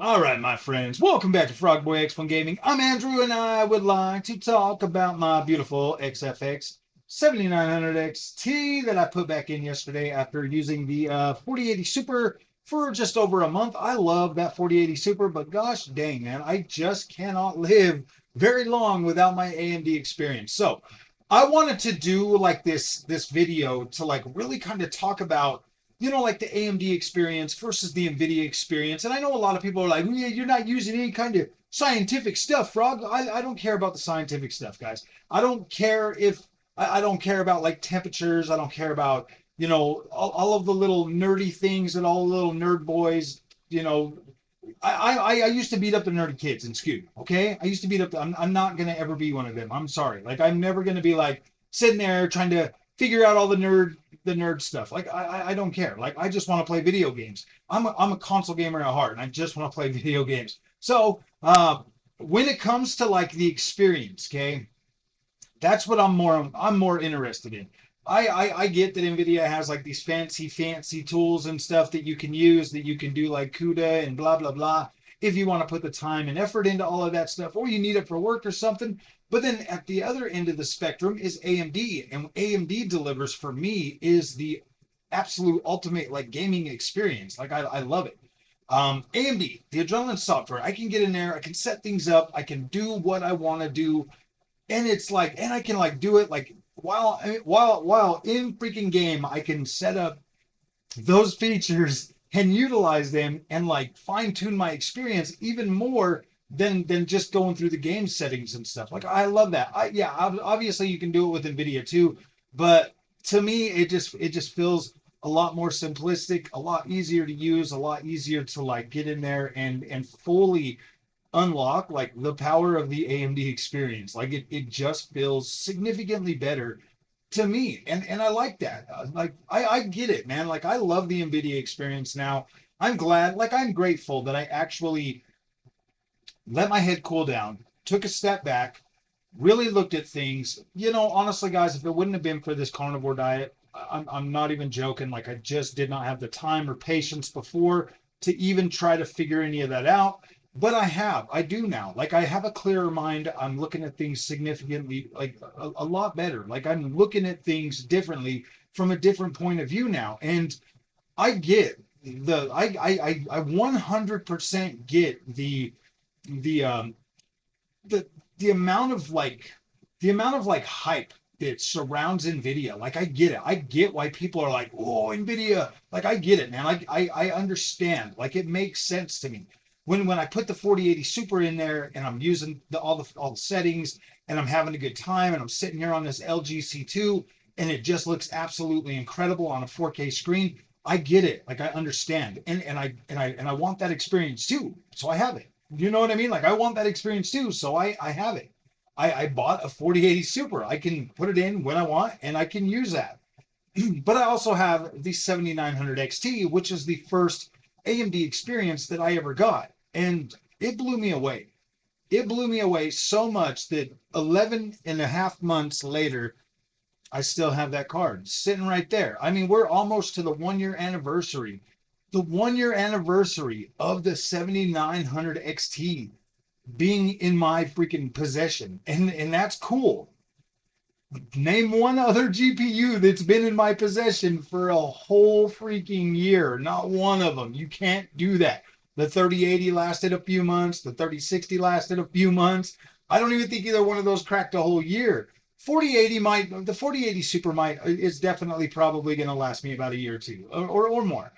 All right, my friends, welcome back to Frogboy X1 Gaming. I'm Andrew, and I would like to talk about my beautiful XFX 7900 XT that I put back in yesterday after using the 4080 Super for just over a month. I love that 4080 Super, but gosh dang, man, I just cannot live very long without my AMD experience. So I wanted to do like this video to like really kind of talk about like the AMD experience versus the Nvidia experience. And I know a lot of people are like, yeah, you're not using any kind of scientific stuff, Frog. I don't care about the scientific stuff, guys. I don't care if I don't care about like temperatures. I don't care about, all of the little nerdy things that all the little nerd boys, you know, I used to beat up the nerdy kids in school. Okay, I used to beat up. I'm not gonna ever be one of them. I'm sorry. Like I'm never gonna be like sitting there trying to figure out all the nerd stuff. Like I don't care. Like I just want to play video games. I'm a console gamer at heart, and I just want to play video games. So when it comes to like the experience, okay, that's what I'm more interested in. I get that Nvidia has like these fancy tools and stuff that you can use, that you can do like CUDA and blah blah blah if you want to put the time and effort into all of that stuff, or you need it for work or something. But then at the other end of the spectrum is AMD, and AMD delivers for me is the absolute ultimate like gaming experience. Like I love it. AMD, the Adrenaline software, I can get in there, I can set things up, I can do what I want to do, and it's like, and I can like do it like while in freaking game, I can set up those features and utilize them and like fine tune my experience even more than just going through the game settings and stuff. Like I love that. Yeah, obviously you can do it with Nvidia too, but to me it just feels a lot more simplistic, a lot easier to use, a lot easier to like get in there and fully unlock like the power of the AMD experience. Like it just feels significantly better to me, and I like that. Like I get it, man. Like I love the Nvidia experience now. I'm glad, like I'm grateful that I actually let my head cool down, took a step back, really looked at things. Honestly, guys, if it wouldn't have been for this carnivore diet, I'm not even joking. Like I just did not have the time or patience before to even try to figure any of that out. But I do now. Like I have a clearer mind. I'm looking at things significantly, like a lot better. Like I'm looking at things differently from a different point of view now. And I get I 100% get the the the amount of like hype that surrounds Nvidia. Like I get it. I get why people are like, oh, Nvidia. Like I get it, man. I understand. Like it makes sense to me. When I put the 4080 Super in there and I'm using all the settings and I'm having a good time and I'm sitting here on this LG C2 and it just looks absolutely incredible on a 4K screen. I get it. Like I understand. And I want that experience too. So I have it. You know what I mean? Like I want that experience too, so I have it. I bought a 4080 Super. I can put it in when I want, and I can use that. But I also have the 7900 XT, which is the first AMD experience that I ever got, and it blew me away. It blew me away so much that 11 and a half months later, I still have that card sitting right there. I mean, we're almost to the 1 year anniversary. The 1 year anniversary of the 7900 XT being in my freaking possession. And that's cool. Name one other GPU that's been in my possession for a whole freaking year. Not one of them. You can't do that. The 3080 lasted a few months. The 3060 lasted a few months. I don't even think either one of those cracked a whole year. 4080 might, the 4080 Super might, is definitely probably going to last me about a year or two or more.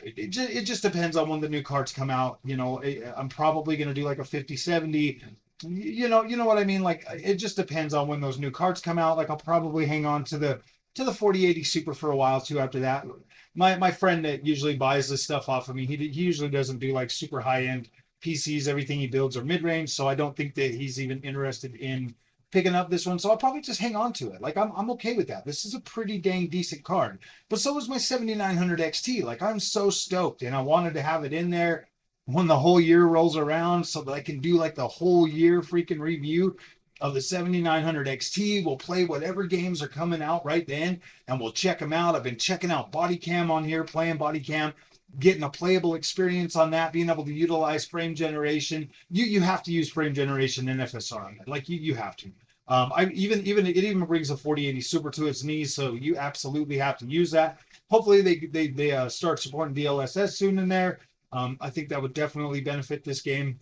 It just depends on when the new cards come out. I'm probably going to do like a 5070. You know what I mean? Like it just depends on when those new cards come out. Like I'll probably hang on to the 4080 Super for a while too after that. My friend that usually buys this stuff off of me, he usually doesn't do like super high end PCs. Everything he builds are mid range, so I don't think that he's even interested in picking up this one. So I'll probably just hang on to it. Like I'm okay with that. This is a pretty dang decent card. But so is my 7900 XT. Like I'm so stoked, and I wanted to have it in there when the whole year rolls around so that I can do like the whole year freaking review of the 7900 XT. We'll play whatever games are coming out right then and we'll check them out. I've been checking out Body Cam on here, playing Body Cam. getting a playable experience on that, being able to utilize frame generation. You have to use frame generation in FSR on it. Like you have to. It even brings a 4080 Super to its knees, so you absolutely have to use that. Hopefully they start supporting DLSS soon in there. I think that would definitely benefit this game.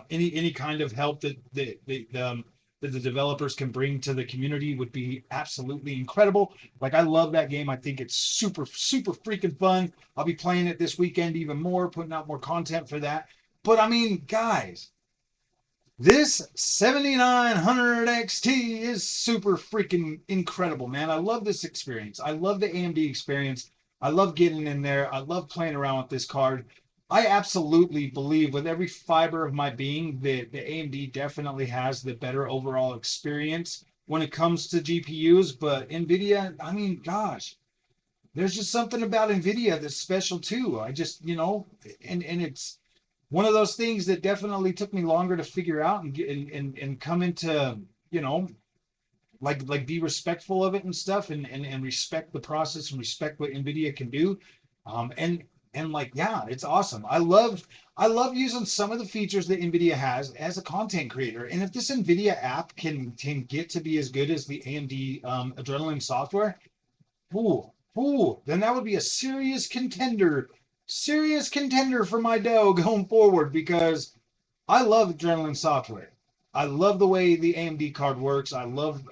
Any kind of help that the developers can bring to the community would be absolutely incredible. Like I love that game. I think it's super freaking fun. I'll be playing it this weekend even more, putting out more content for that. But I mean, guys, this 7900 XT is super freaking incredible, man. I love this experience. I love the AMD experience. I love getting in there. I love playing around with this card. I absolutely believe with every fiber of my being that the AMD definitely has the better overall experience when it comes to GPUs. But Nvidia, I mean, gosh, there's just something about Nvidia that's special too. I just, and it's one of those things that definitely took me longer to figure out and come into, you know, like be respectful of it and stuff and respect the process and respect what Nvidia can do. And like, yeah, it's awesome. I love using some of the features that Nvidia has as a content creator. And if this Nvidia app can get to be as good as the AMD Adrenaline software, then that would be a serious contender for my dough going forward because I love Adrenaline software. I love the way the AMD card works. I love,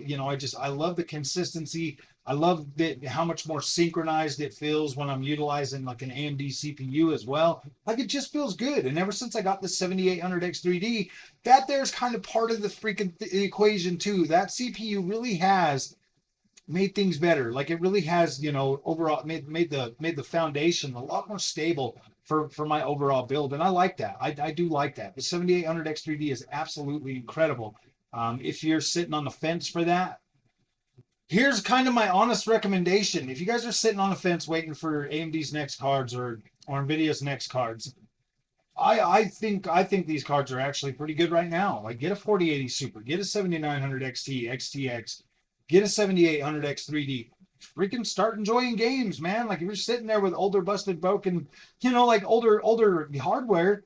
I love the consistency. I love that how much more synchronized it feels when I'm utilizing like an AMD CPU as well. Like it just feels good. And ever since I got the 7800X 3D, that there's kind of part of the freaking equation too. That CPU really has made things better. Like it really has, overall made the foundation a lot more stable for my overall build, and I like that. I do like that. The 7800X 3D is absolutely incredible. If you're sitting on the fence for that, here's kind of my honest recommendation. If you guys are sitting on the fence waiting for AMD's next cards or Nvidia's next cards, I think these cards are actually pretty good right now. Like get a 4080 Super, get a 7900 XT, XTX, get a 7800X 3D. Freaking start enjoying games, man. Like if you're sitting there with older busted broken, like older hardware,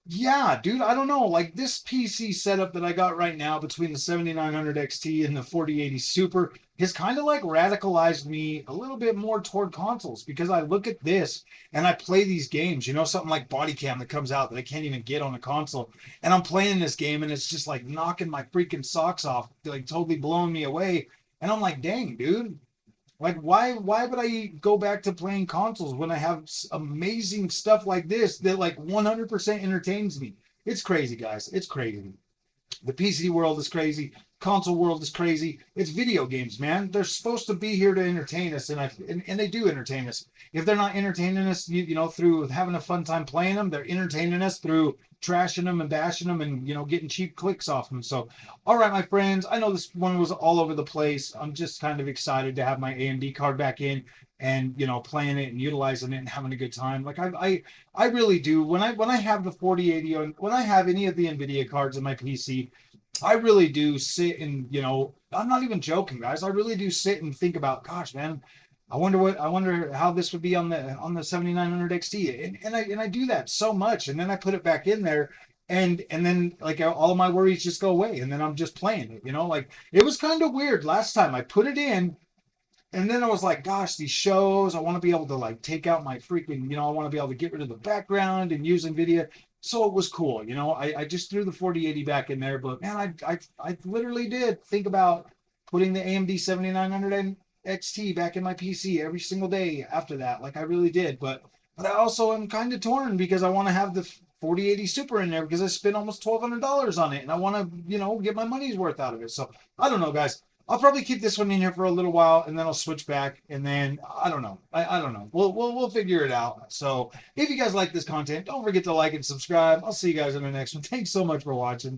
yeah, dude, I don't know. Like this PC setup that I got right now between the 7900 XT and the 4080 Super has kind of like radicalized me a little bit more toward consoles because I look at this and I play these games, something like Body Cam that comes out that I can't even get on a console. And I'm playing this game and it's just like knocking my freaking socks off, like totally blowing me away. And I'm like, dang, dude, like, why would I go back to playing consoles when I have amazing stuff like this that like 100% entertains me? It's crazy, guys. It's crazy. The PC world is crazy. Console world is crazy. It's video games, man. They're supposed to be here to entertain us, and they do entertain us. If they're not entertaining us, through having a fun time playing them, they're entertaining us through trashing them and bashing them and getting cheap clicks off them. So, all right, my friends, I know this one was all over the place. I'm just kind of excited to have my AMD card back in and playing it and utilizing it and having a good time. Like I really do. When I have the 4080 when I have any of the Nvidia cards in my PC, I really do sit and, I'm not even joking, guys. I really do sit and think about, gosh, man, I wonder how this would be on the 7900 XT. And I do that so much. And then I put it back in there and then like all of my worries just go away. And then I'm just playing it, like it was kind of weird last time I put it in. And then I was like, gosh, these shows, I want to be able to like take out my freaking, I want to be able to get rid of the background and use NVIDIA. So it was cool. I just threw the 4080 back in there, but man, I literally did think about putting the AMD 7900 XT back in my PC every single day after that. Like I really did. But I also am kind of torn because I want to have the 4080 Super in there because I spent almost $1,200 on it and I want to, get my money's worth out of it. So I don't know, guys. I'll probably keep this one in here for a little while, and then I'll switch back, and then I don't know. I don't know. We'll figure it out. So if you guys like this content, don't forget to like and subscribe. I'll see you guys in the next one. Thanks so much for watching.